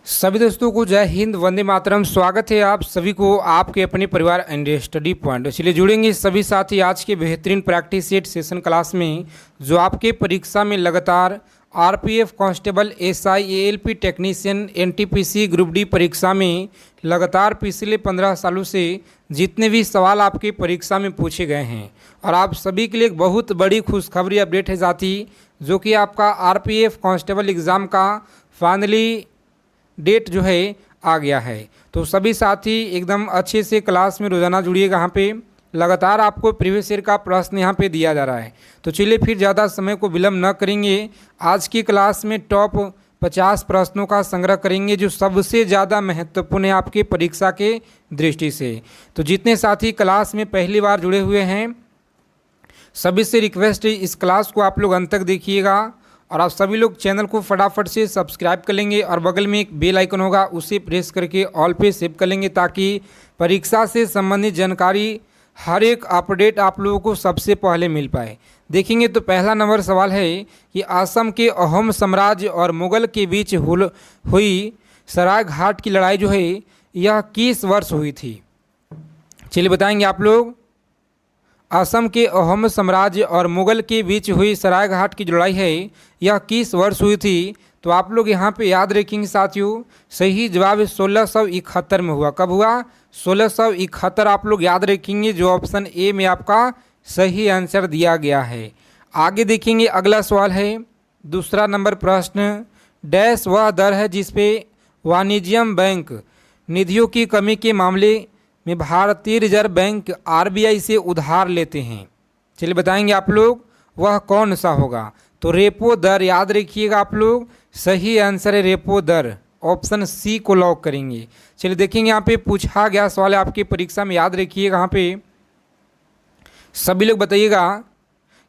सभी दोस्तों को जय हिंद, वंदे मातरम। स्वागत है आप सभी को आपके अपने परिवार एंड स्टडी पॉइंट। चलिए जुड़ेंगे सभी साथी आज के बेहतरीन प्रैक्टिस सेट सेशन क्लास में, जो आपके परीक्षा में लगातार RPF constable, SI, ALP technician, NTPC group D परीक्षा में लगातार पिछले 15 सालों से जितने भी सवाल आपके परीक्षा में पूछे गए हैं, और आप सभी के लिए एक बहुत बड़ी खुशखबरी अपडेट है साथी, जो कि आपका आरपीएफ कांस्टेबल एग्ज़ाम का फाइनली डेट जो है आ गया है। तो सभी साथी एकदम अच्छे से क्लास में रोज़ाना जुड़िएगा। यहाँ पे लगातार आपको प्रीवियस ईयर का प्रश्न यहाँ पे दिया जा रहा है। तो चलिए फिर ज़्यादा समय को विलम्ब न करेंगे, आज की क्लास में टॉप 50 प्रश्नों का संग्रह करेंगे जो सबसे ज़्यादा महत्वपूर्ण है आपके परीक्षा के दृष्टि से। तो जितने साथी क्लास में पहली बार जुड़े हुए हैं, सभी से रिक्वेस्ट है इस क्लास को आप लोग अंत तक देखिएगा, और आप सभी लोग चैनल को फटाफट से सब्सक्राइब कर लेंगे, और बगल में एक बेल आइकन होगा उसे प्रेस करके ऑल पे सेव कर लेंगे, ताकि परीक्षा से संबंधित जानकारी हर एक अपडेट आप लोगों को सबसे पहले मिल पाए। देखेंगे तो पहला नंबर सवाल है कि असम के अहोम साम्राज्य और मुगल के बीच हुई सराय घाट की लड़ाई जो है यह किस वर्ष हुई थी। चलिए बताएंगे आप लोग। असम के अहोम साम्राज्य और मुगल के बीच हुई सराय घाट की जो लड़ाई है यह किस वर्ष हुई थी। तो आप लोग यहाँ पे याद रखेंगे साथियों, सही जवाब 1671 में हुआ। कब हुआ? 1671 आप लोग याद रखेंगे, जो ऑप्शन ए में आपका सही आंसर दिया गया है। आगे देखेंगे अगला सवाल है, दूसरा नंबर प्रश्न, डैश वह दर है जिसपे वाणिज्यिक बैंक निधियों की कमी के मामले में भारतीय रिजर्व बैंक आरबीआई से उधार लेते हैं। चलिए बताएंगे आप लोग वह कौन सा होगा। तो रेपो दर याद रखिएगा आप लोग, सही आंसर है रेपो दर, ऑप्शन सी को लॉक करेंगे। चलिए देखेंगे यहाँ पे पूछा गया सवाल है आपकी परीक्षा में, याद रखिएगा। यहाँ पे सभी लोग बताइएगा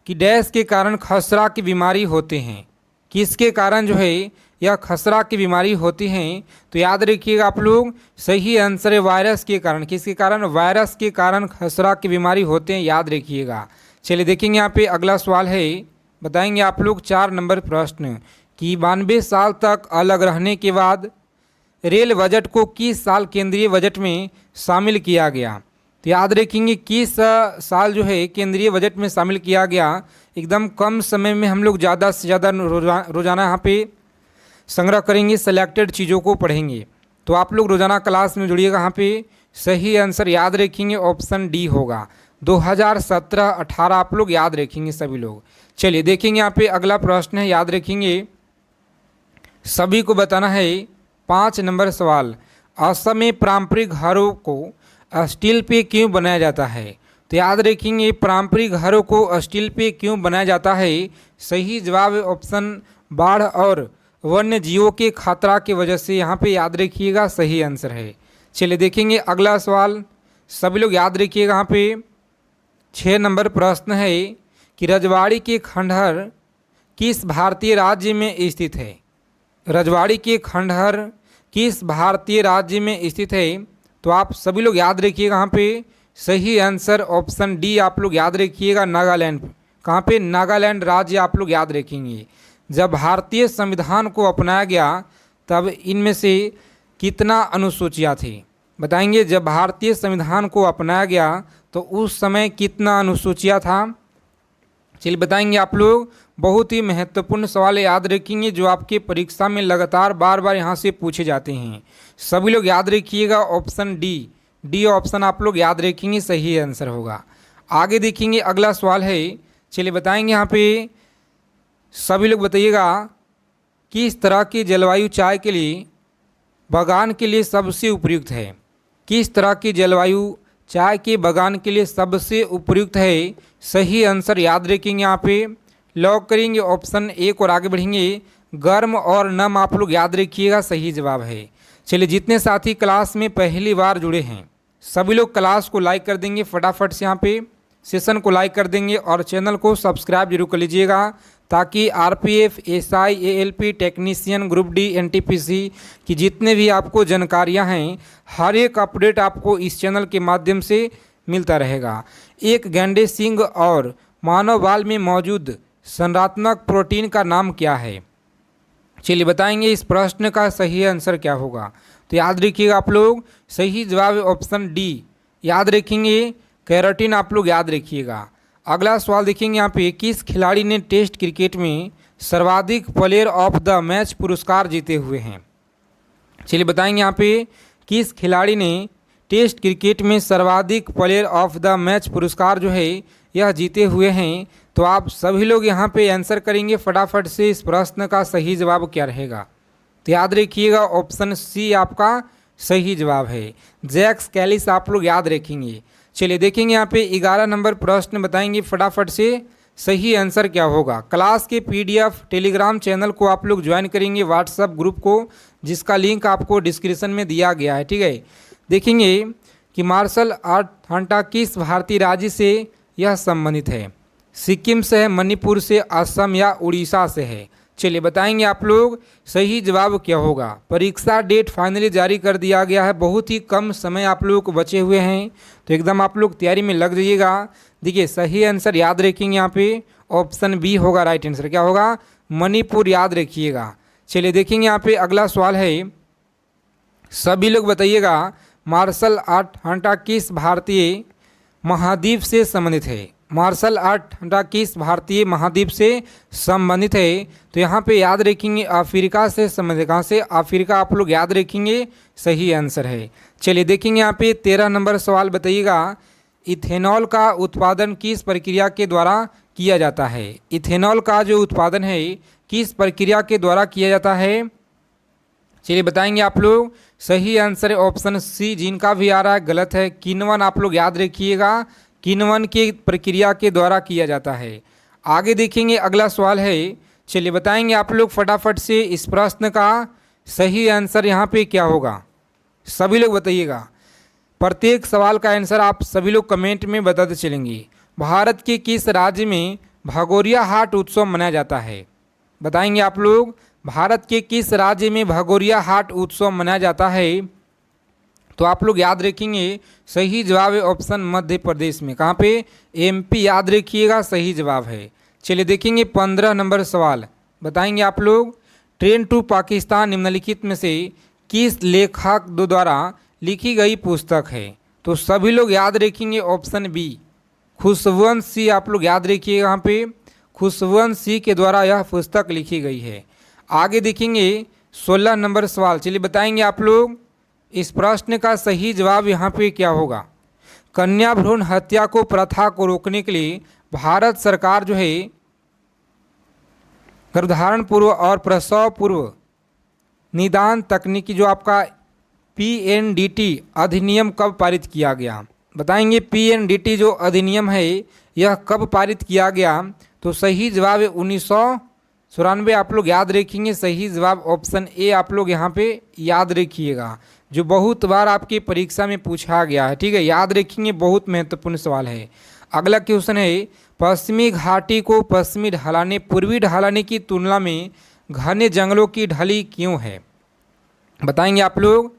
कि डैश के कारण खसरा की बीमारी होते हैं, किसके कारण जो है यह खसरा की बीमारी होती हैं। तो याद रखिएगा आप लोग, सही आंसर है वायरस के कारण। किसके कारण? वायरस के कारण खसरा की बीमारी होते हैं, याद रखिएगा। चलिए देखेंगे यहाँ पे अगला सवाल है, बताएंगे आप लोग 4 नंबर प्रश्न कि 92 साल तक अलग रहने के बाद रेल बजट को किस साल केंद्रीय बजट में शामिल किया गया। तो याद रखेंगे किस साल जो है केंद्रीय बजट में शामिल किया गया। एकदम कम समय में हम लोग ज़्यादा से ज़्यादा रोज़ाना यहाँ पे संग्रह करेंगे, सेलेक्टेड चीज़ों को पढ़ेंगे। तो आप लोग रोज़ाना क्लास में जुड़िएगा। यहाँ पे सही आंसर याद रखेंगे ऑप्शन डी होगा, 2017-18 आप लोग याद रखेंगे सभी लोग। चलिए देखेंगे यहाँ पे अगला प्रश्न है, याद रखेंगे, सभी को बताना है। 5 नंबर सवाल, असम में पारंपरिक घरों को स्टील पे क्यों बनाया जाता है। तो याद रखेंगे पारंपरिक घरों को स्टील पे क्यों बनाया जाता है। सही जवाब ऑप्शन बाढ़ और वन्य जीवों के खतरा की वजह से, यहाँ पे याद रखिएगा सही आंसर है। चलिए देखेंगे अगला सवाल, सभी लोग याद रखिएगा। यहाँ पे 6 नंबर प्रश्न है कि रजवाड़ी के खंडहर किस भारतीय राज्य में स्थित है। रजवाड़ी के खंडहर किस भारतीय राज्य में स्थित है। तो आप सभी लोग याद रखिएगा, यहाँ पे सही आंसर ऑप्शन डी आप लोग याद रखिएगा, नागालैंड। कहाँ पे? नागालैंड राज्य आप लोग याद रखेंगे। जब भारतीय संविधान को अपनाया गया तब इनमें से कितना अनुसूचियाँ थी, बताएंगे। जब भारतीय संविधान को अपनाया गया तो उस समय कितना अनुसूचियाँ था। चलिए बताएंगे आप लोग, बहुत ही महत्वपूर्ण सवाल है, याद रखेंगे, जो आपके परीक्षा में लगातार बार बार यहाँ से पूछे जाते हैं। सभी लोग याद रखिएगा ऑप्शन डी ऑप्शन आप लोग याद रखेंगे, सही आंसर होगा। आगे देखेंगे अगला सवाल है, चलिए बताएंगे यहाँ पे सभी लोग बताइएगा किस तरह की जलवायु चाय के लिए बागान के लिए सबसे उपयुक्त है। किस तरह की जलवायु चाय के बागान के लिए सबसे उपयुक्त है। सही आंसर याद रखेंगे, यहाँ पे लॉक करेंगे ऑप्शन ए को, और आगे बढ़ेंगे। गर्म और नम आप लोग याद रखिएगा, सही जवाब है। चलिए जितने साथी क्लास में पहली बार जुड़े हैं, सभी लोग क्लास को लाइक कर देंगे फटाफट से, यहाँ पे सेशन को लाइक कर देंगे, और चैनल को सब्सक्राइब जरूर कर लीजिएगा, ताकि RPF, SI, ALP technician, group D, NTPC की जितने भी आपको जानकारियां हैं, हर एक अपडेट आपको इस चैनल के माध्यम से मिलता रहेगा। एक गैंडे सींग और मानव बाल में मौजूद संरचनात्मक प्रोटीन का नाम क्या है। चलिए बताएंगे इस प्रश्न का सही आंसर क्या होगा। तो याद रखिएगा आप लोग, सही जवाब ऑप्शन डी याद रखेंगे, केराटिन आप लोग याद रखिएगा। अगला सवाल देखेंगे यहाँ पे, किस खिलाड़ी ने टेस्ट क्रिकेट में सर्वाधिक प्लेयर ऑफ द मैच पुरस्कार जीते हुए हैं। चलिए बताएंगे यहाँ पे, किस खिलाड़ी ने टेस्ट क्रिकेट में सर्वाधिक प्लेयर ऑफ द मैच पुरस्कार जो है यह जीते हुए हैं। तो आप सभी लोग यहाँ पे आंसर करेंगे फटाफट से, इस प्रश्न का सही जवाब क्या रहेगा। तो याद रखिएगा ऑप्शन सी आपका सही जवाब है, जैक्स कैलिस आप लोग याद रखेंगे। चलिए देखेंगे यहाँ पे 11 नंबर प्रश्न, बताएंगे फटाफट से सही आंसर क्या होगा। क्लास के पीडीएफ टेलीग्राम चैनल को आप लोग ज्वाइन करेंगे, व्हाट्सएप ग्रुप को, जिसका लिंक आपको डिस्क्रिप्शन में दिया गया है, ठीक है। देखेंगे कि मार्शल आर्ट हंटा किस भारतीय राज्य से यह संबंधित है। सिक्किम से है, मणिपुर से, असम या उड़ीसा से है। चलिए बताएंगे आप लोग सही जवाब क्या होगा। परीक्षा डेट फाइनली जारी कर दिया गया है, बहुत ही कम समय आप लोग को बचे हुए हैं, तो एकदम आप लोग तैयारी में लग जाइएगा। देखिए सही आंसर याद रखेंगे यहाँ पे ऑप्शन बी होगा राइट आंसर, क्या होगा, मणिपुर याद रखिएगा। चलिए देखेंगे यहाँ पे अगला सवाल है, सभी लोग बताइएगा मार्शल आर्ट हंटा किस भारतीय महाद्वीप से संबंधित है। मार्शल आर्ट हंटा किस भारतीय महाद्वीप से संबंधित है। तो यहाँ पे याद रखेंगे अफ्रीका से संबंधित, कहाँ से, अफ्रीका आप लोग याद रखेंगे, सही आंसर है। चलिए देखेंगे यहाँ पे 13 नंबर सवाल, बताइएगा इथेनॉल का उत्पादन किस प्रक्रिया के द्वारा किया जाता है। इथेनॉल का जो उत्पादन है किस प्रक्रिया के द्वारा किया जाता है। चलिए बताएंगे आप लोग सही आंसर है ऑप्शन सी, जिनका भी आ रहा है गलत है, किण्वन आप लोग याद रखिएगा, किण्वन की प्रक्रिया के द्वारा किया जाता है। आगे देखेंगे अगला सवाल है, चलिए बताएंगे आप लोग फटाफट से इस प्रश्न का सही आंसर यहाँ पे क्या होगा, सभी लोग बताइएगा। प्रत्येक सवाल का आंसर आप सभी लोग कमेंट में बताते चलेंगे। भारत के किस राज्य में भगोरिया हाट उत्सव मनाया जाता है। बताएंगे आप लोग भारत के किस राज्य में भगोरिया हाट उत्सव मनाया जाता है। तो आप लोग याद रखेंगे सही जवाब है ऑप्शन मध्य प्रदेश में, कहाँ पे, एमपी याद रखिएगा, सही जवाब है। चलिए देखेंगे 15 नंबर सवाल, बताएंगे आप लोग ट्रेन टू पाकिस्तान निम्नलिखित में से किस लेखक द्वारा लिखी गई पुस्तक है। तो सभी लोग याद रखेंगे ऑप्शन बी, खुशवंत सिंह आप लोग याद रखिए, यहाँ पे खुशवंत सिंह के द्वारा यह पुस्तक लिखी गई है। आगे देखेंगे 16 नंबर सवाल, चलिए बताएंगे आप लोग इस प्रश्न का सही जवाब यहाँ पे क्या होगा। कन्या भ्रूण हत्या को प्रथा को रोकने के लिए भारत सरकार जो है गर्भधारण पूर्व और प्रसव पूर्व निदान तकनीकी जो आपका पीएनडीटी अधिनियम कब पारित किया गया। बताएंगे पीएनडीटी जो अधिनियम है यह कब पारित किया गया। तो सही जवाब है 1994 आप लोग याद रखेंगे, सही जवाब ऑप्शन ए आप लोग यहाँ पे याद रखिएगा, जो बहुत बार आपकी परीक्षा में पूछा गया है, ठीक है, याद रखेंगे, बहुत महत्वपूर्ण सवाल है। अगला क्वेश्चन है, पश्चिमी घाटी को पश्चिमी ढलाने पूर्वी ढलाने की तुलना में घने जंगलों की ढली क्यों है। बताएंगे आप लोग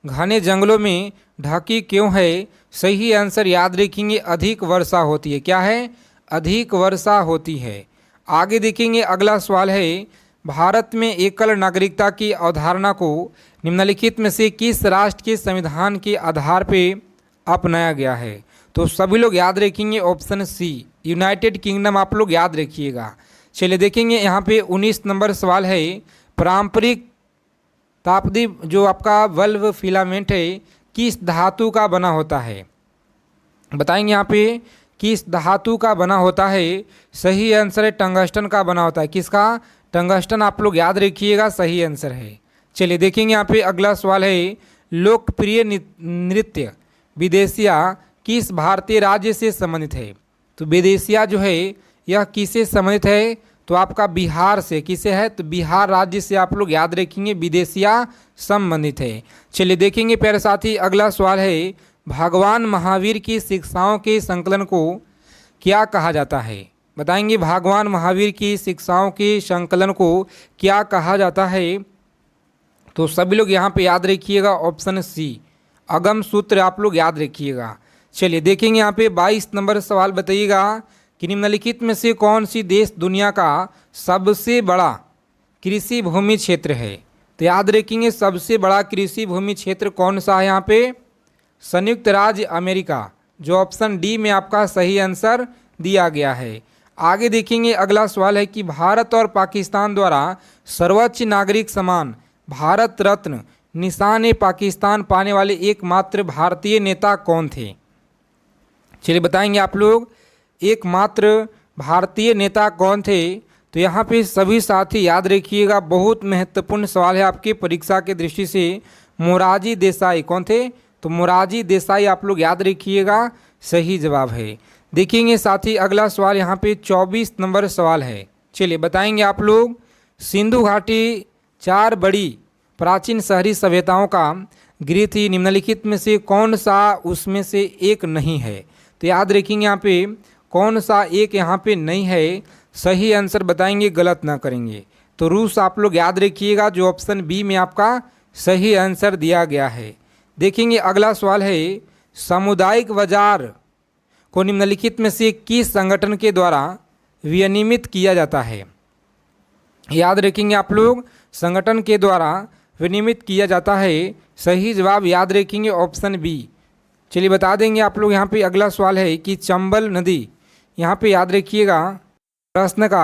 घने जंगलों में ढकी क्यों है। सही आंसर याद रखेंगे अधिक वर्षा होती है, क्या है, अधिक वर्षा होती है। आगे देखेंगे अगला सवाल है, भारत में एकल नागरिकता की अवधारणा को निम्नलिखित में से किस राष्ट्र के संविधान के आधार पर अपनाया गया है। तो सभी लोग याद रखेंगे ऑप्शन सी, यूनाइटेड किंगडम आप लोग याद रखिएगा। चलिए देखेंगे यहाँ पे 19 नंबर सवाल है, पारंपरिक तापदी जो आपका बल्ब फिलामेंट है किस धातु का बना होता है। बताएंगे यहाँ पे किस धातु का बना होता है। सही आंसर है टंगस्टन का बना होता है, किसका, टंगस्टन आप लोग याद रखिएगा, सही आंसर है। चलिए देखेंगे यहाँ पे अगला सवाल है, लोकप्रिय नृत्य विदेशिया किस भारतीय राज्य से संबंधित है। तो विदेशिया जो है यह किससे संबंधित है। तो आपका बिहार से, किसे है, तो बिहार राज्य से आप लोग याद रखेंगे, विदेशिया संबंधित है। चलिए देखेंगे प्यारे साथी अगला सवाल है, भगवान महावीर की शिक्षाओं के संकलन को क्या कहा जाता है। बताएंगे भगवान महावीर की शिक्षाओं के संकलन को क्या कहा जाता है। तो सभी लोग यहाँ पे याद रखिएगा ऑप्शन सी, अगम सूत्र आप लोग याद रखिएगा। चलिए देखेंगे यहाँ पे 22 नंबर सवाल, बताइएगा कि निम्नलिखित में से कौन सी देश दुनिया का सबसे बड़ा कृषि भूमि क्षेत्र है। तो याद रखेंगे सबसे बड़ा कृषि भूमि क्षेत्र कौन सा है यहाँ पे? संयुक्त राज्य अमेरिका, जो ऑप्शन डी में आपका सही आंसर दिया गया है। आगे देखेंगे अगला सवाल है कि भारत और पाकिस्तान द्वारा सर्वोच्च नागरिक सम्मान भारत रत्न निशान पाकिस्तान पाने वाले एकमात्र भारतीय नेता कौन थे? चलिए बताएंगे आप लोग एकमात्र भारतीय नेता कौन थे। तो यहाँ पे सभी साथी याद रखिएगा, बहुत महत्वपूर्ण सवाल है आपकी परीक्षा के दृष्टि से। मोरारजी देसाई कौन थे? तो मोरारजी देसाई आप लोग याद रखिएगा, सही जवाब है। देखेंगे साथी अगला सवाल यहाँ पे 24 नंबर सवाल है। चलिए बताएंगे आप लोग, सिंधु घाटी 4 बड़ी प्राचीन शहरी सभ्यताओं का गृह थी, निम्नलिखित में से कौन सा उसमें से एक नहीं है? तो याद रखेंगे यहाँ पे कौन सा एक यहाँ पे नहीं है, सही आंसर बताएंगे, गलत ना करेंगे। तो रूस आप लोग याद रखिएगा, जो ऑप्शन बी में आपका सही आंसर दिया गया है। देखेंगे अगला सवाल है, सामुदायिक बाजार को निम्नलिखित में से किस संगठन के द्वारा विनियमित किया जाता है? याद रखेंगे आप लोग, संगठन के द्वारा विनियमित किया जाता है, सही जवाब याद रखेंगे ऑप्शन बी। चलिए बता देंगे आप लोग, यहाँ पे अगला सवाल है कि चंबल नदी, यहाँ पे याद रखिएगा प्रश्न का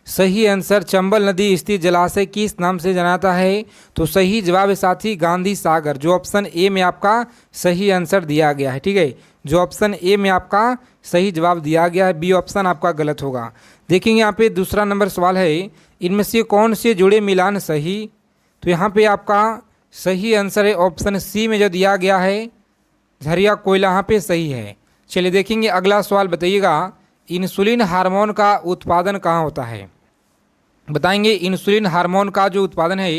सही आंसर, चंबल नदी स्थित जलाशय किस नाम से जाना जाता है? तो सही जवाब है साथी गांधी सागर, जो ऑप्शन ए में आपका सही आंसर दिया गया है। ठीक है, जो ऑप्शन ए में आपका सही जवाब दिया गया है, बी ऑप्शन आपका गलत होगा। देखेंगे यहाँ पे दूसरा नंबर सवाल है, इनमें से कौन से जुड़े मिलान सही? तो यहाँ पे आपका सही आंसर है ऑप्शन सी में जो दिया गया है, झरिया कोयला यहाँ पे सही है। चलिए देखेंगे अगला सवाल, बताइएगा इंसुलिन हार्मोन का उत्पादन कहाँ होता है? बताएंगे इंसुलिन हार्मोन का जो उत्पादन है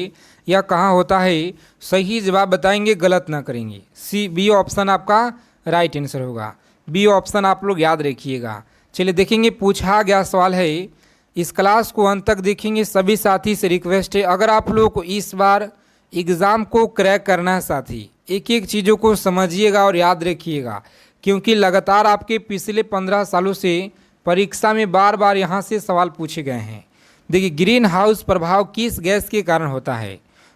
यह कहाँ होता है? सही जवाब बताएंगे, गलत ना करेंगे। सी बी ऑप्शन आपका राइट आंसर होगा, बी ऑप्शन आप लोग याद रखिएगा। चलिए देखेंगे पूछा गया सवाल है, इस क्लास को अंत तक देखेंगे। सभी साथी से रिक्वेस्ट है, अगर आप लोग को इस बार एग्ज़ाम को क्रैक करना है साथी, एक एक चीज़ों को समझिएगा और याद रखिएगा, क्योंकि लगातार आपके पिछले 15 सालों से परीक्षा में बार बार यहाँ से सवाल पूछे गए हैं। देखिए ग्रीन हाउस प्रभाव किस गैस के कारण होता है?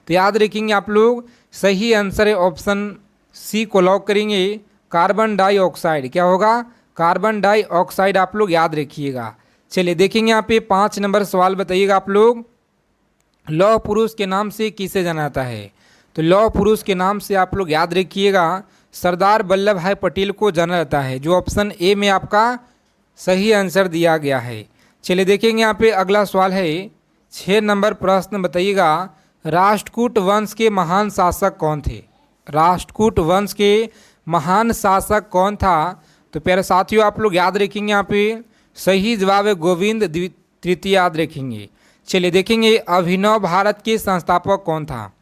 तो याद रखेंगे आप लोग, सही आंसर है ऑप्शन सी को लॉक करेंगे, कार्बन डाइऑक्साइड। क्या होगा? कार्बन डाइऑक्साइड आप लोग याद रखिएगा। चलिए देखेंगे यहाँ पे 5 नंबर सवाल, बताइएगा आप लोग, लौह पुरुष के नाम से किसे जाना जाता है? तो लौह पुरुष के नाम से आप लोग याद रखिएगा सरदार वल्लभ भाई पटेल को जाना जाता है, जो ऑप्शन ए में आपका सही आंसर दिया गया है। चलिए देखेंगे यहाँ पे अगला सवाल है, 6 नंबर प्रश्न, बताइएगा राष्ट्रकूट वंश के महान शासक कौन थे? राष्ट्रकूट वंश के महान शासक कौन था? तो प्यारे साथियों आप लोग याद रखेंगे, यहाँ पे सही जवाब है गोविंद तृतीय, याद रखेंगे। चलिए देखेंगे अभिनव भारत के संस्थापक कौन था?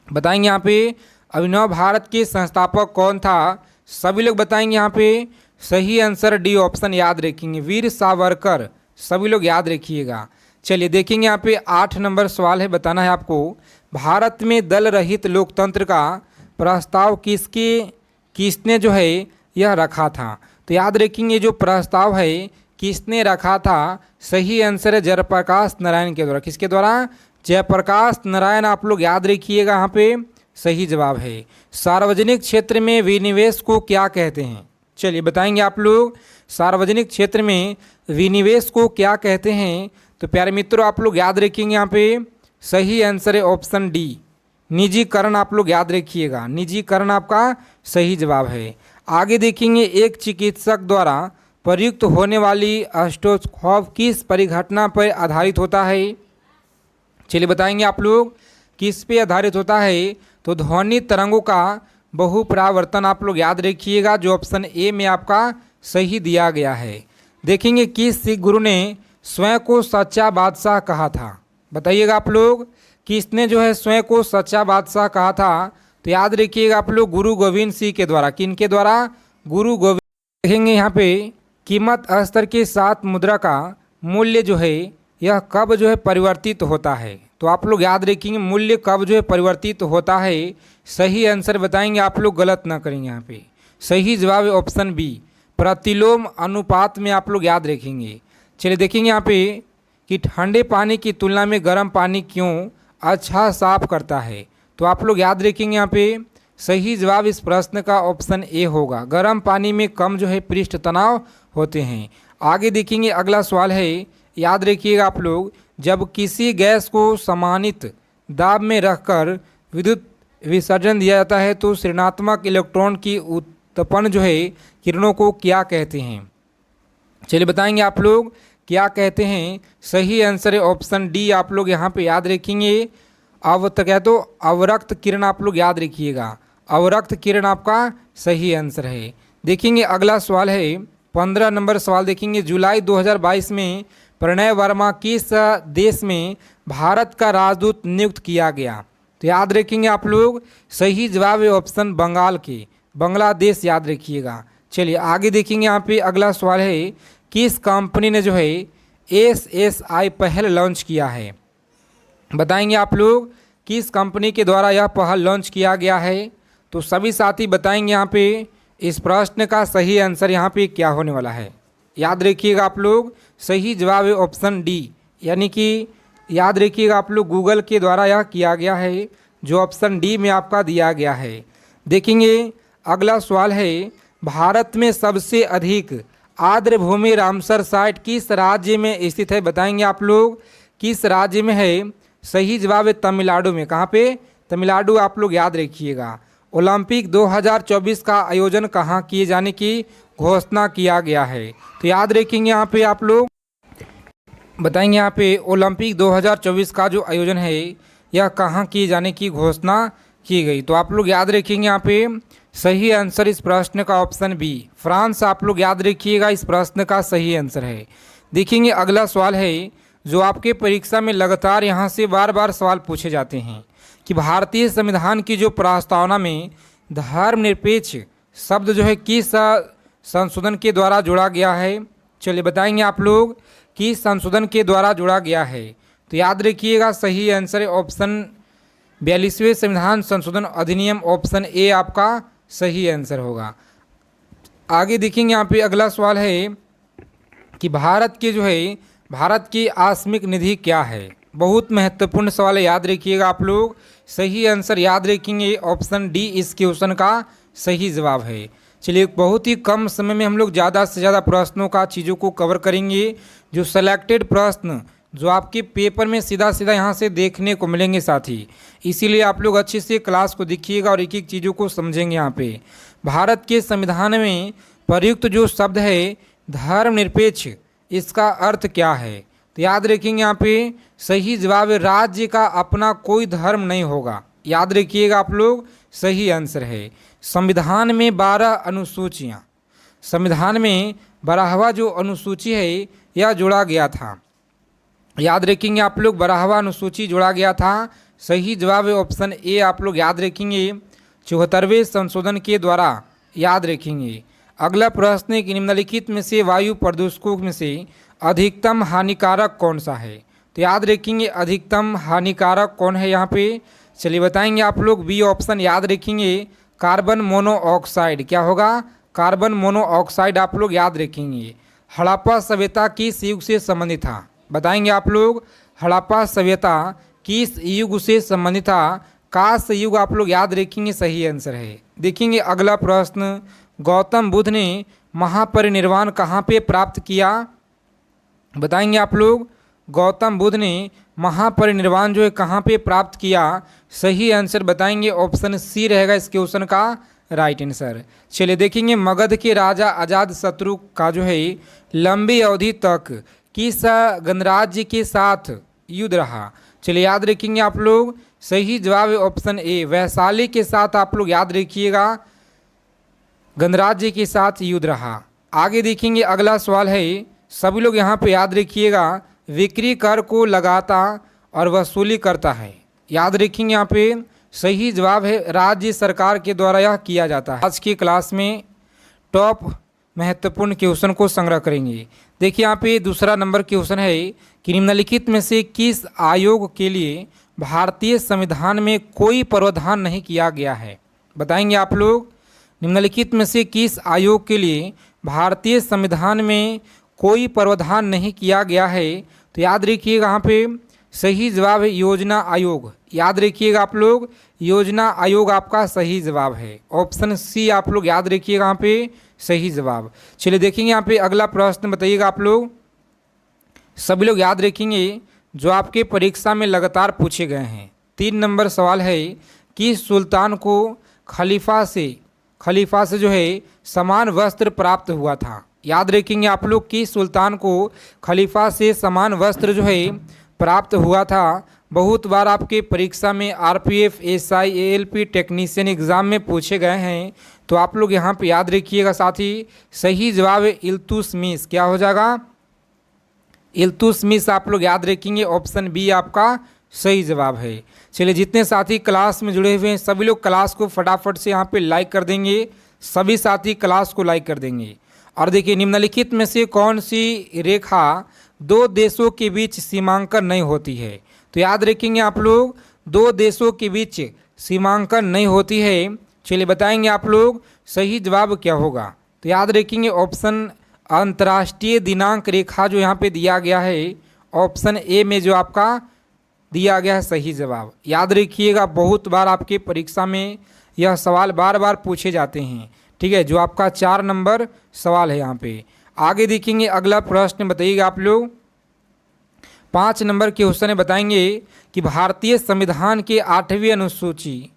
बताएंगे यहाँ पे अभिनव भारत के संस्थापक कौन था? सभी लोग बताएंगे यहाँ पे सही आंसर डी ऑप्शन याद रखेंगे, वीर सावरकर, सभी लोग याद रखिएगा। चलिए देखेंगे यहाँ पे 8 नंबर सवाल है, बताना है आपको, भारत में दल रहित लोकतंत्र का प्रस्ताव किसने जो है यह रखा था? तो याद रखेंगे जो प्रस्ताव है किसने रखा था? सही आंसर है जयप्रकाश नारायण के द्वारा। किसके द्वारा? जयप्रकाश नारायण आप लोग याद रखिएगा, यहाँ पे सही जवाब है। सार्वजनिक क्षेत्र में विनिवेश को क्या कहते हैं? चलिए बताएंगे आप लोग, सार्वजनिक क्षेत्र में विनिवेश को क्या कहते हैं? तो प्यारे मित्रों आप लोग याद रखेंगे, यहाँ पे सही आंसर है ऑप्शन डी, निजीकरण आप लोग याद रखिएगा, निजीकरण आपका सही जवाब है। आगे देखेंगे, एक चिकित्सक द्वारा प्रयुक्त होने वाली स्टेथोस्कोप किस परिघटना पर आधारित होता है? चलिए बताएंगे आप लोग किस पे आधारित होता है? तो ध्वनि तरंगों का बहुपरावर्तन आप लोग याद रखिएगा, जो ऑप्शन ए में आपका सही दिया गया है। देखेंगे किस सिख गुरु ने स्वयं को सच्चा बादशाह कहा था? बताइएगा आप लोग, किसने जो है स्वयं को सच्चा बादशाह कहा था? तो याद रखिएगा आप लोग गुरु गोविंद सिंह के द्वारा। किनके द्वारा? गुरु गोविंद। देखेंगे यहाँ पे कीमत स्तर के साथ मुद्रा का मूल्य जो है यह कब जो है परिवर्तित होता है? तो आप लोग याद रखेंगे मूल्य कब जो है परिवर्तित होता है? सही आंसर बताएंगे आप लोग, गलत ना करेंगे। यहाँ पे सही जवाब है ऑप्शन बी, प्रतिलोम अनुपात में आप लोग याद रखेंगे। चलिए देखेंगे यहाँ पे कि ठंडे पानी की तुलना में गर्म पानी क्यों अच्छा साफ करता है? तो आप लोग याद रखेंगे यहाँ पे सही जवाब इस प्रश्न का ऑप्शन ए होगा। गर्म पानी में कम जो है पृष्ठ तनाव होते हैं। आगे देखेंगे, अगला सवाल है, याद रखिएगा आप लोग, जब किसी गैस को समानित दाब में रखकर विद्युत विसर्जन दिया जाता है तो ऋणात्मक इलेक्ट्रॉन की उत्पन्न जो है किरणों को क्या कहते हैं? चलिए बताएंगे आप लोग क्या कहते हैं। सही आंसर है ऑप्शन डी, आप लोग यहाँ पे याद रखेंगे अवरक्त किरण, आप लोग याद रखिएगा अवरक्त किरण आपका सही आंसर है। देखेंगे अगला सवाल है 15 नंबर सवाल देखेंगे, जुलाई 2022 में प्रणय वर्मा किस देश में भारत का राजदूत नियुक्त किया गया? तो याद रखेंगे आप लोग सही जवाब है ऑप्शन बंगाल के, बांग्लादेश, याद रखिएगा। चलिए आगे देखेंगे, यहाँ पे अगला सवाल है, किस कंपनी ने जो है SSI पहल लॉन्च किया है? बताएंगे आप लोग किस कंपनी के द्वारा यह पहल लॉन्च किया गया है? तो सभी साथी बताएंगे यहाँ पे इस प्रश्न का सही आंसर यहाँ पे क्या होने वाला है। याद रखिएगा आप लोग सही जवाब है ऑप्शन डी, यानी कि याद रखिएगा आप लोग गूगल के द्वारा यह किया गया है, जो ऑप्शन डी में आपका दिया गया है। देखेंगे अगला सवाल है, भारत में सबसे अधिक आर्द्र भूमि रामसर साइट किस राज्य में स्थित है? बताएंगे आप लोग किस राज्य में है? सही जवाब है तमिलनाडु में। कहाँ पे? तमिलनाडु, आप लोग याद रखिएगा। ओलंपिक 2024 का आयोजन कहाँ किए जाने की घोषणा किया गया है? तो याद रखेंगे यहाँ पे आप लोग बताएंगे यहाँ पे ओलंपिक 2024 का जो आयोजन है यह कहाँ किए जाने की घोषणा की गई? तो आप लोग याद रखेंगे यहाँ पे सही आंसर इस प्रश्न का ऑप्शन बी, फ्रांस, आप लोग याद रखिएगा इस प्रश्न का सही आंसर है। देखेंगे अगला सवाल है, जो आपके परीक्षा में लगातार यहाँ से बार बार सवाल पूछे जाते हैं कि भारतीय संविधान की जो प्रस्तावना में धर्मनिरपेक्ष शब्द जो है किस संशोधन के द्वारा जोड़ा गया है? चलिए बताएंगे आप लोग किस संशोधन के द्वारा जोड़ा गया है? तो याद रखिएगा सही आंसर है ऑप्शन 42वें संविधान संशोधन अधिनियम, ऑप्शन ए आपका सही आंसर होगा। आगे देखेंगे यहाँ पे अगला सवाल है कि भारत की आकस्मिक निधि क्या है? बहुत महत्वपूर्ण सवाल है, याद रखिएगा आप लोग सही आंसर याद रखेंगे ऑप्शन डी इस क्वेश्चन का सही जवाब है। चलिए बहुत ही कम समय में हम लोग ज़्यादा से ज़्यादा प्रश्नों का चीज़ों को कवर करेंगे, जो सेलेक्टेड प्रश्न जो आपके पेपर में सीधा सीधा यहाँ से देखने को मिलेंगे साथी, इसीलिए आप लोग अच्छे से क्लास को देखिएगा और एक एक चीज़ों को समझेंगे। यहाँ पे भारत के संविधान में प्रयुक्त जो शब्द है धर्मनिरपेक्ष, इसका अर्थ क्या है? तो याद रखेंगे यहाँ पे सही जवाब है राज्य का अपना कोई धर्म नहीं होगा, याद रखिएगा आप लोग सही आंसर है। संविधान में 12 अनुसूचियाँ, संविधान में 12वां जो अनुसूची है यह जोड़ा गया था, याद रखेंगे आप लोग 12वां अनुसूची जोड़ा गया था। सही जवाब है ऑप्शन ए, आप लोग याद रखेंगे 74वें संशोधन के द्वारा, याद रखेंगे। अगला प्रश्न है कि निम्नलिखित में से वायु प्रदूषकों में से अधिकतम हानिकारक कौन सा है? तो याद रखेंगे अधिकतम हानिकारक कौन है यहाँ पे? चलिए बताएंगे आप लोग बी ऑप्शन, याद रखेंगे कार्बन मोनोऑक्साइड। क्या होगा? कार्बन मोनोऑक्साइड, आप लोग याद रखेंगे। हड़प्पा सभ्यता किस युग से संबंधित था? बताएंगे आप लोग हड़प्पा सभ्यता किस युग से संबंधित था? कांस युग, आप लोग याद रखेंगे सही आंसर है। देखेंगे अगला प्रश्न, गौतम बुद्ध ने महापरिनिर्वाण कहाँ पे प्राप्त किया? बताएंगे आप लोग गौतम बुद्ध ने महापरिनिर्वाण जो है कहाँ पे प्राप्त किया? सही आंसर बताएंगे ऑप्शन सी रहेगा इस क्वेश्चन का राइट आंसर। चलिए देखेंगे मगध के राजा अजातशत्रु का जो है लंबी अवधि तक किस गणराज्य के साथ युद्ध रहा? चलिए याद रखेंगे आप लोग सही जवाब है ऑप्शन ए, वैशाली के साथ, आप लोग याद रखिएगा गणराज्य के साथ युद्ध रहा। आगे देखेंगे अगला सवाल है, सभी लोग यहाँ पे याद रखिएगा बिक्री कर को लगाता और वसूली करता है, याद रखेंगे यहाँ पे सही जवाब है राज्य सरकार के द्वारा यह किया जाता है। आज की क्लास में टॉप महत्वपूर्ण क्वेश्चन को संग्रह करेंगे। देखिए यहाँ पे दूसरा नंबर क्वेश्चन है कि निम्नलिखित में से किस आयोग के लिए भारतीय संविधान में कोई प्रावधान नहीं किया गया है? बताएंगे आप लोग निम्नलिखित में से किस आयोग के लिए भारतीय संविधान में कोई प्रावधान नहीं किया गया है? तो याद रखिएगा यहाँ पे सही जवाब है योजना आयोग। याद रखिएगा आप लोग, योजना आयोग आपका सही जवाब है। ऑप्शन सी आप लोग याद रखिएगा यहाँ पे सही जवाब। चलिए देखेंगे यहाँ पे अगला प्रश्न, बताइएगा आप लोग, सभी लोग याद रखेंगे जो आपके परीक्षा में लगातार पूछे गए हैं। 3 नंबर सवाल है कि सुल्तान को खलीफा से जो है समान वस्त्र प्राप्त हुआ था। याद रखेंगे आप लोग कि सुल्तान को खलीफा से समान वस्त्र जो है प्राप्त हुआ था। बहुत बार आपके परीक्षा में RPF, SI, ALP technician exam में पूछे गए हैं, तो आप लोग यहाँ पे याद रखिएगा। साथ ही सही जवाब है इल्तुतमिश। क्या हो जाएगा? इल्तुतमिश आप लोग याद रखेंगे। ऑप्शन बी आपका सही जवाब है। चलिए जितने साथी क्लास में जुड़े हुए हैं सभी लोग क्लास को फटाफट से यहाँ पे लाइक कर देंगे। सभी साथी क्लास को लाइक कर देंगे। और देखिए निम्नलिखित में से कौन सी रेखा 2 देशों के बीच सीमांकन नहीं होती है? तो याद रखेंगे आप लोग 2 देशों के बीच सीमांकन नहीं होती है। चलिए बताएंगे आप लोग सही जवाब क्या होगा। तो याद रखेंगे ऑप्शन अंतर्राष्ट्रीय दिनांक रेखा जो यहाँ पे दिया गया है, ऑप्शन ए में जो आपका दिया गया है सही जवाब। याद रखिएगा बहुत बार आपके परीक्षा में यह सवाल बार बार पूछे जाते हैं। ठीक है, जो आपका 4 नंबर सवाल है यहाँ पे। आगे देखेंगे अगला प्रश्न, बताइएगा आप लोग 5 नंबर के क्वेश्चन बताएंगे कि भारतीय संविधान के 8वीं अनुसूची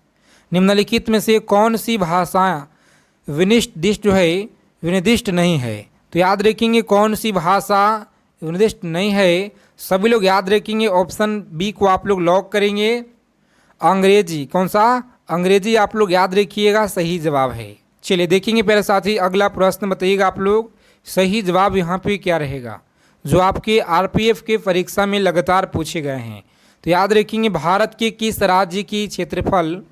निम्नलिखित में से कौन सी भाषा विनिर्दिष्ट नहीं है? तो याद रखेंगे कौन सी भाषा विनिर्दिष्ट नहीं है। सभी लोग याद रखेंगे ऑप्शन बी को आप लोग लॉक करेंगे, अंग्रेजी। कौन सा? अंग्रेजी आप लोग याद रखिएगा सही जवाब है। चलिए देखेंगे पहले साथी अगला प्रश्न, बताइएगा आप लोग सही जवाब यहाँ पे क्या रहेगा जो आपके आरपीएफ के परीक्षा में लगातार पूछे गए हैं। तो याद रखेंगे भारत के किस राज्य की क्षेत्रफल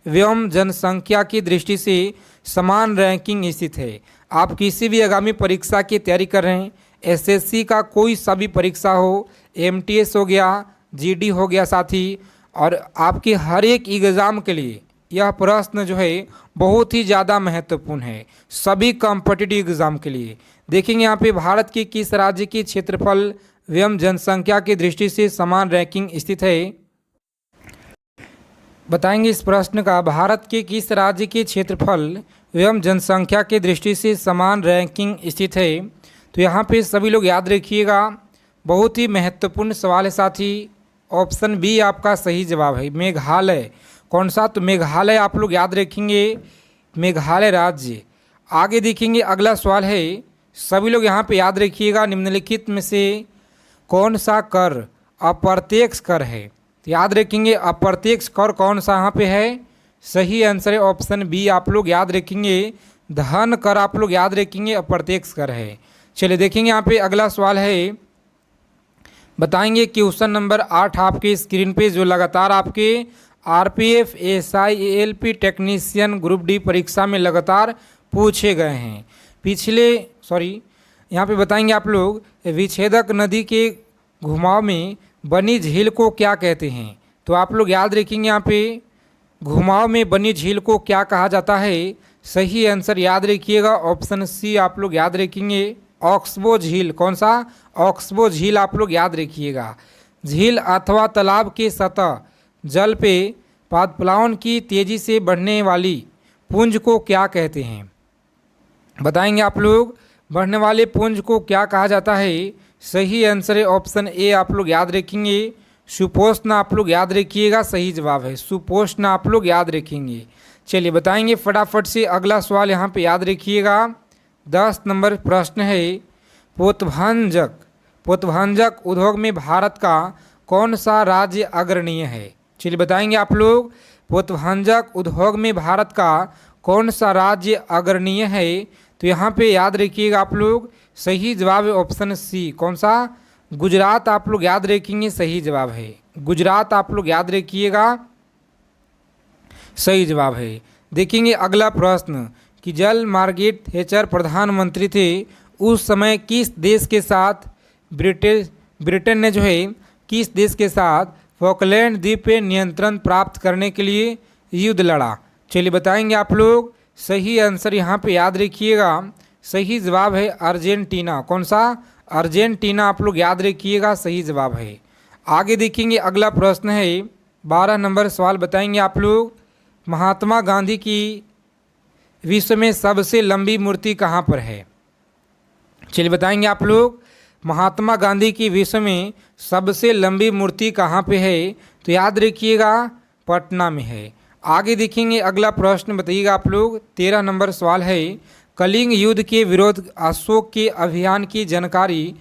एवं जनसंख्या की दृष्टि से समान रैंकिंग स्थित है? आप किसी भी आगामी परीक्षा की तैयारी कर रहे हैं, एसएससी का कोई सा भी परीक्षा हो, एमटीएस हो गया, जीडी हो गया साथी, और आपके हर एक एग्ज़ाम के लिए यह प्रश्न जो है बहुत ही ज़्यादा महत्वपूर्ण है सभी कॉम्पिटिटिव एग्ज़ाम के लिए। देखेंगे यहाँ पे भारत के किस राज्य की क्षेत्रफल एवं जनसंख्या की दृष्टि से समान रैंकिंग स्थित है? बताएंगे इस प्रश्न का, भारत के किस राज्य के क्षेत्रफल एवं जनसंख्या की दृष्टि से समान रैंकिंग स्थित है? तो यहाँ पे सभी लोग याद रखिएगा बहुत ही महत्वपूर्ण सवाल है साथी। ऑप्शन बी आपका सही जवाब है, मेघालय। कौन सा? तो मेघालय आप लोग याद रखेंगे, मेघालय राज्य। आगे देखेंगे अगला सवाल है, सभी लोग यहाँ पे याद रखिएगा निम्नलिखित में से कौन सा कर अप्रत्यक्ष कर है? तो याद रखेंगे अप्रत्यक्ष कर कौन सा यहाँ पे है? सही आंसर है ऑप्शन बी आप लोग याद रखेंगे, धन कर आप लोग याद रखेंगे अप्रत्यक्ष कर है। चलिए देखेंगे यहाँ पे अगला सवाल है, बताएंगे क्वेश्चन नंबर 8 आपके स्क्रीन पे जो लगातार आपके RPF, SI, ALP technician group D परीक्षा में लगातार पूछे गए हैं। यहाँ पे बताएंगे आप लोग विच्छेदक नदी के घुमाव में बनी झील को क्या कहते हैं? तो आप लोग याद रखेंगे यहाँ पे घुमाव में बनी झील को क्या कहा जाता है? सही आंसर याद रखिएगा ऑप्शन सी आप लोग याद रखेंगे, ऑक्सबो झील। कौन सा? ऑक्सबो झील आप लोग याद रखिएगा। झील अथवा तालाब के सतह जल पे पादप्लावन की तेज़ी से बढ़ने वाली पुंज को क्या कहते हैं? बताएंगे आप लोग बढ़ने वाले पुंज को क्या कहा जाता है? सही आंसर है ऑप्शन ए आप लोग याद रखेंगे, सुपोषण आप लोग याद रखिएगा सही जवाब है, सुपोषण आप लोग याद रखेंगे। चलिए बताएंगे फटाफट से अगला सवाल यहाँ पे याद रखिएगा। 10 नंबर प्रश्न है, पोतभंजक उद्योग में भारत का कौन सा राज्य अग्रणीय है? चलिए बताएंगे आप लोग पोतभंजक उद्योग में भारत का कौन सा राज्य अग्रणीय है? तो यहाँ पे याद रखिएगा आप लोग सही जवाब है ऑप्शन सी। कौन सा? गुजरात आप लोग याद रखेंगे सही जवाब है, गुजरात आप लोग याद रखिएगा सही जवाब है। देखेंगे अगला प्रश्न कि जल मार्गरेट थैचर प्रधानमंत्री थे उस समय किस देश के साथ ब्रिटेन ने जो है किस देश के साथ फॉकलैंड द्वीप पे नियंत्रण प्राप्त करने के लिए युद्ध लड़ा? चलिए बताएंगे आप लोग सही आंसर यहाँ पे याद रखिएगा, सही जवाब है अर्जेंटीना। कौन सा? अर्जेंटीना आप लोग याद रखिएगा सही जवाब है। आगे देखेंगे अगला प्रश्न है 12 नंबर सवाल बताएंगे आप लोग, महात्मा गांधी की विश्व में सबसे लंबी मूर्ति कहाँ पर है। चलिए बताएंगे आप लोग, महात्मा गांधी की विश्व में सबसे लंबी मूर्ति कहाँ पे है, तो याद रखिएगा पटना में है। आगे देखेंगे अगला प्रश्न बताइएगा आप लोग, 13 नंबर सवाल है, कलिंग युद्ध के विरुद्ध अशोक के अभियान की जानकारी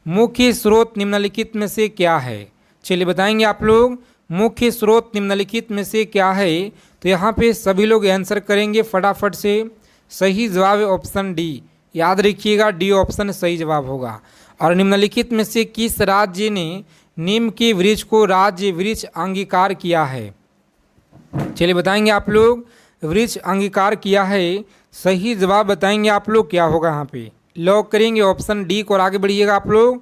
मुख्य स्रोत निम्नलिखित में से क्या है। चलिए बताएंगे आप लोग, मुख्य स्रोत निम्नलिखित में से क्या है, तो यहाँ पे सभी लोग आंसर करेंगे फटाफट से। सही जवाब है ऑप्शन डी, याद रखिएगा डी ऑप्शन सही जवाब होगा। और निम्नलिखित में से किस राज्य ने नीम के वृक्ष को राज्य वृक्ष अंगीकार किया है। चलिए बताएंगे आप लोग, वृक्ष अंगीकार किया है, सही जवाब बताएंगे आप लोग क्या होगा। यहाँ पे लॉक करेंगे ऑप्शन डी को और आगे बढ़िएगा आप लोग।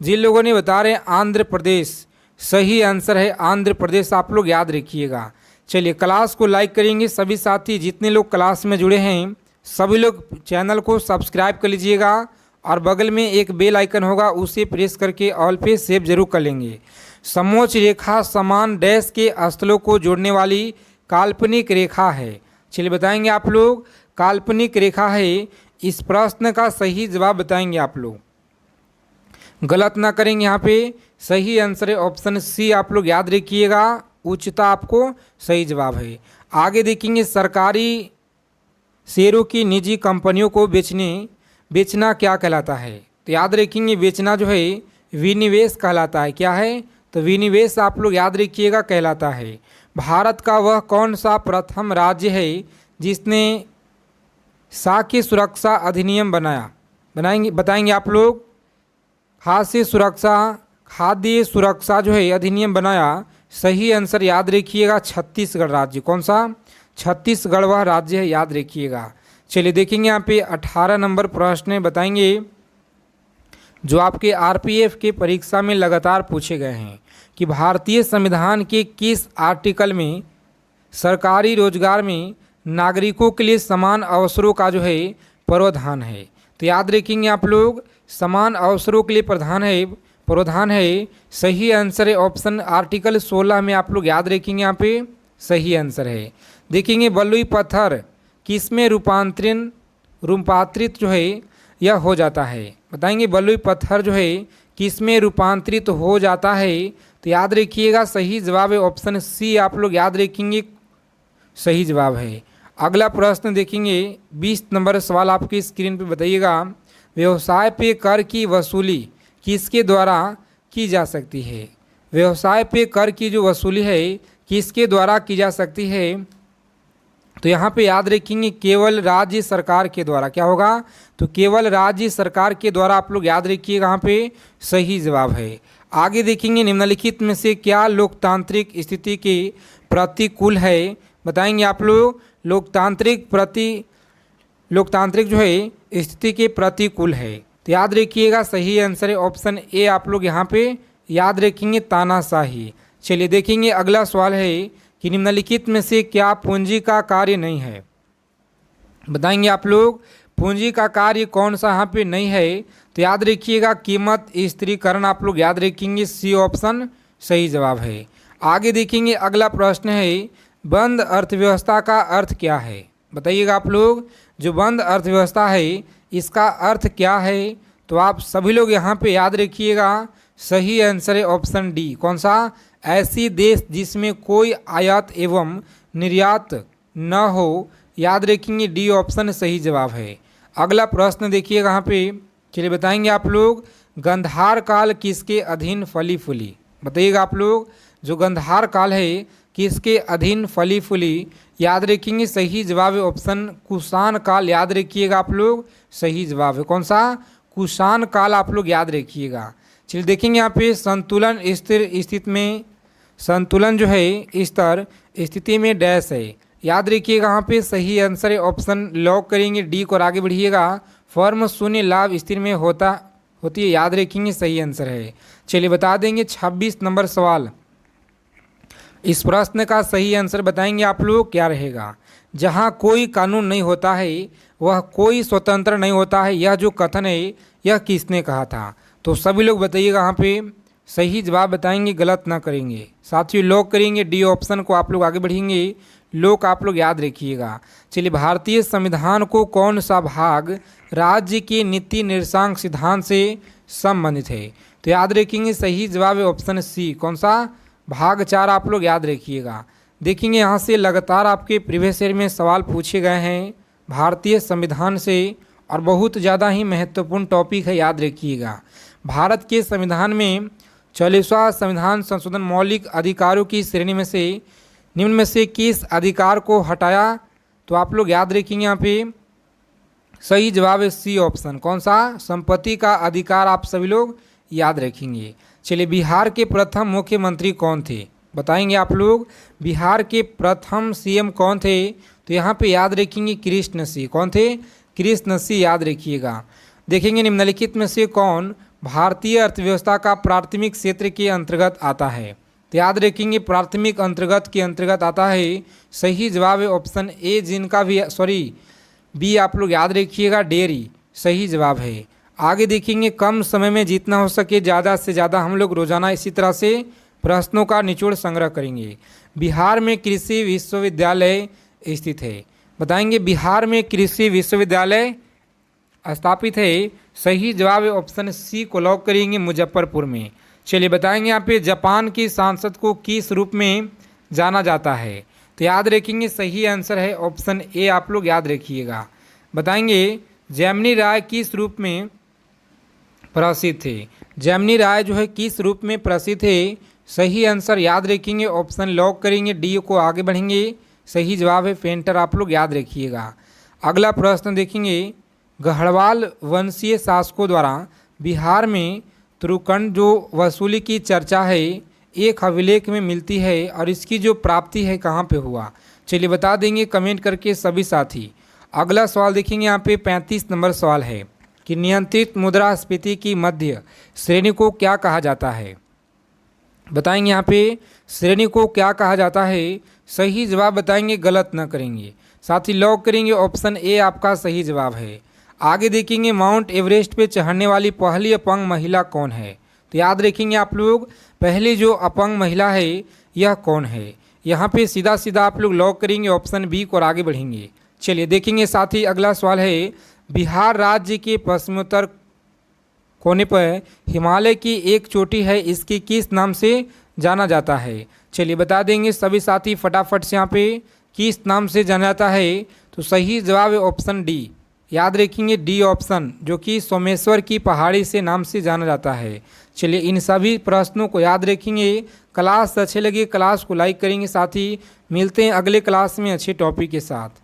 जिन लोगों ने बता रहे हैं आंध्र प्रदेश, सही आंसर है आंध्र प्रदेश, आप लोग याद रखिएगा। चलिए क्लास को लाइक करेंगे सभी साथी, जितने लोग क्लास में जुड़े हैं सभी लोग चैनल को सब्सक्राइब कर लीजिएगा और बगल में एक बेल आइकन होगा उसे प्रेस करके ऑल पे सेव जरूर कर लेंगे। समोच्च रेखा समान डैश के स्थलों को जोड़ने वाली काल्पनिक रेखा है। चलिए बताएंगे आप लोग, काल्पनिक रेखा है। इस प्रश्न का सही जवाब बताएंगे आप लोग, गलत ना करेंगे। यहाँ पे सही आंसर है ऑप्शन सी, आप लोग याद रखिएगा उच्चता आपको सही जवाब है। आगे देखेंगे सरकारी शेयरों की निजी कंपनियों को बेचना क्या कहलाता है, तो याद रखेंगे बेचना जो है विनिवेश कहलाता है। क्या है, तो विनिवेश आप लोग याद रखिएगा कहलाता है। भारत का वह कौन सा प्रथम राज्य है जिसने खाद्य सुरक्षा अधिनियम बताएंगे आप लोग। खाद्य सुरक्षा जो है अधिनियम बनाया, सही आंसर याद रखिएगा छत्तीसगढ़ राज्य। कौन सा, छत्तीसगढ़ वह राज्य है, याद रखिएगा। चलिए देखेंगे यहाँ पे 18 नंबर प्रश्न बताएंगे जो आपके आरपीएफ के परीक्षा में लगातार पूछे गए हैं कि भारतीय संविधान के किस आर्टिकल में सरकारी रोजगार में नागरिकों के लिए समान अवसरों का जो है प्रावधान है। तो याद रखेंगे आप लोग, समान अवसरों के लिए प्रावधान है। सही आंसर है ऑप्शन आर्टिकल 16 में, आप लोग याद रखेंगे यहाँ पे सही आंसर है। देखेंगे बलुई पत्थर किस में रूपांतरित जो है यह हो जाता है, बताएंगे बलुई पत्थर जो है किस में रूपांतरित हो जाता है, तो याद रखिएगा सही जवाब है ऑप्शन सी, आप लोग याद रखेंगे सही जवाब है। अगला प्रश्न देखेंगे 20 नंबर सवाल आपकी स्क्रीन पे बताइएगा, व्यवसाय पे कर की वसूली किसके द्वारा की जा सकती है। व्यवसाय पे कर की जो वसूली है किसके द्वारा की जा सकती है, तो यहाँ पे याद रखेंगे केवल राज्य सरकार के द्वारा। क्या होगा, तो केवल राज्य सरकार के द्वारा, आप लोग याद रखिएगा यहाँ पे सही जवाब है। आगे देखेंगे निम्नलिखित में से क्या लोकतांत्रिक स्थिति के प्रतिकूल है, बताएंगे आप लोग। लोकतांत्रिक जो है स्थिति के प्रतिकूल है, तो याद रखिएगा सही आंसर है ऑप्शन ए, आप लोग यहाँ पे याद रखेंगे तानाशाही। चलिए देखेंगे अगला सवाल है कि निम्नलिखित में से क्या पूंजी का कार्य नहीं है, बताएंगे आप लोग पूंजी का कार्य कौन सा यहाँ पे नहीं है, तो याद रखिएगा कीमत स्थिरीकरण, आप लोग याद रखेंगे सी ऑप्शन सही जवाब है। आगे देखेंगे अगला प्रश्न है बंद अर्थव्यवस्था का अर्थ क्या है, बताइएगा आप लोग। जो बंद अर्थव्यवस्था है इसका अर्थ क्या है, तो आप सभी लोग यहाँ पे याद रखिएगा सही आंसर है ऑप्शन डी। कौन सा, ऐसी देश जिसमें कोई आयात एवं निर्यात न हो, याद रखेंगे डी ऑप्शन सही जवाब है। अगला प्रश्न देखिएगा यहाँ पे, चलिए बताएंगे आप लोग गंधार काल किसके अधीन फली फूली, बताइएगा आप लोग। जो गंधार काल है किसके अधीन फली फूली, याद रखेंगे सही जवाब है ऑप्शन कुषाण काल, याद रखिएगा आप लोग सही जवाब है। कौन सा, कुषाण काल, आप लोग याद रखिएगा। चलिए देखेंगे यहाँ पे संतुलन स्थिर स्थिति में, संतुलन जो है स्तर स्थिति में डैश है, याद रखिएगा यहाँ पे सही आंसर है ऑप्शन लॉक करेंगे डी को और आगे बढ़िएगा। फर्म शून्य लाभ स्थिर में होती है, याद रखेंगे सही आंसर है। चलिए बता देंगे 26 नंबर सवाल, इस प्रश्न का सही आंसर बताएंगे आप लोग क्या रहेगा। जहाँ कोई कानून नहीं होता है वह कोई स्वतंत्र नहीं होता है, यह जो कथन है यह किसने कहा था? तो सभी लोग बताइएगा यहाँ पे सही जवाब बताएंगे, गलत ना करेंगे। साथियों लॉक करेंगे डी ऑप्शन को, आप लोग आगे बढ़ेंगे। लोक आप लोग याद रखिएगा। चलिए, भारतीय संविधान को कौन सा भाग राज्य के नीति निर्देशांक सिद्धांत से संबंधित है? तो याद रखेंगे सही जवाब है ऑप्शन सी। कौन सा? भाग 4 आप लोग याद रखिएगा। देखेंगे यहाँ से लगातार आपके प्रीवियस ईयर में सवाल पूछे गए हैं भारतीय संविधान से, और बहुत ज़्यादा ही महत्वपूर्ण टॉपिक है, याद रखिएगा। भारत के संविधान में 40वां संविधान संशोधन मौलिक अधिकारों की श्रेणी में से निम्न में से किस अधिकार को हटाया? तो आप लोग याद रखेंगे यहाँ पे सही जवाब है सी ऑप्शन। कौन सा? संपत्ति का अधिकार आप सभी लोग याद रखेंगे। चलिए, बिहार के प्रथम मुख्यमंत्री कौन थे? बताएंगे आप लोग। बिहार के प्रथम सीएम कौन थे? तो यहाँ पे याद रखेंगे कृष्ण सिंह। कौन थे? कृष्ण सिंह, याद रखिएगा। देखेंगे निम्नलिखित में से कौन भारतीय अर्थव्यवस्था का प्राथमिक क्षेत्र के अंतर्गत आता है? तो याद रखेंगे प्राथमिक अंतर्गत के अंतर्गत आता है। सही जवाब है ऑप्शन ए, जिनका भी बी आप लोग याद रखिएगा, डेयरी सही जवाब है। आगे देखेंगे कम समय में जितना हो सके ज़्यादा से ज़्यादा हम लोग रोजाना इसी तरह से प्रश्नों का निचोड़ संग्रह करेंगे। बिहार में कृषि विश्वविद्यालय स्थित है। बताएंगे बिहार में कृषि विश्वविद्यालय स्थापित है। सही जवाब है ऑप्शन सी को लॉक करेंगे, मुजफ्फरपुर में। चलिए, बताएंगे यहाँ पे जापान की सांसद को किस रूप में जाना जाता है? तो याद रखेंगे सही आंसर है ऑप्शन ए, आप लोग याद रखिएगा। बताएंगे जैमिनी राय किस रूप में प्रसिद्ध थे? जैमिनी राय जो है किस रूप में प्रसिद्ध है? सही आंसर याद रखेंगे ऑप्शन लॉक करेंगे, डी को आगे बढ़ेंगे। सही जवाब है पेंटर, आप लोग याद रखिएगा। अगला प्रश्न देखेंगे, गढ़वाल वंशीय शासकों द्वारा बिहार में तुरुकंड जो वसूली की चर्चा है एक अभिलेख में मिलती है, और इसकी जो प्राप्ति है कहाँ पे हुआ? चलिए बता देंगे कमेंट करके सभी साथी। अगला सवाल देखेंगे यहाँ पे 35 नंबर सवाल है कि नियंत्रित मुद्रास्फीति की मध्य श्रेणी को क्या कहा जाता है? बताएंगे यहाँ पे श्रेणी को क्या कहा जाता है? सही जवाब बताएंगे, गलत ना करेंगे। साथ ही लॉक करेंगे ऑप्शन ए आपका सही जवाब है। आगे देखेंगे माउंट एवरेस्ट पे चढ़ने वाली पहली अपंग महिला कौन है? तो याद रखेंगे आप लोग पहली जो अपंग महिला है यह कौन है? यहाँ पे सीधा सीधा आप लोग लॉक करेंगे ऑप्शन बी को और आगे बढ़ेंगे। चलिए देखेंगे साथ ही अगला सवाल है, बिहार राज्य के पश्चिमोत्तर कोने पर हिमालय की एक चोटी है, इसकी किस नाम से जाना जाता है? चलिए बता देंगे सभी साथी फटाफट से यहाँ पे किस नाम से जाना जाता है? तो सही जवाब है ऑप्शन डी, याद रखेंगे डी ऑप्शन, जो कि सोमेश्वर की पहाड़ी से नाम से जाना जाता है। चलिए इन सभी प्रश्नों को याद रखेंगे। क्लास अच्छे लगे क्लास को लाइक करेंगे। साथ ही मिलते हैं अगले क्लास में अच्छे टॉपिक के साथ।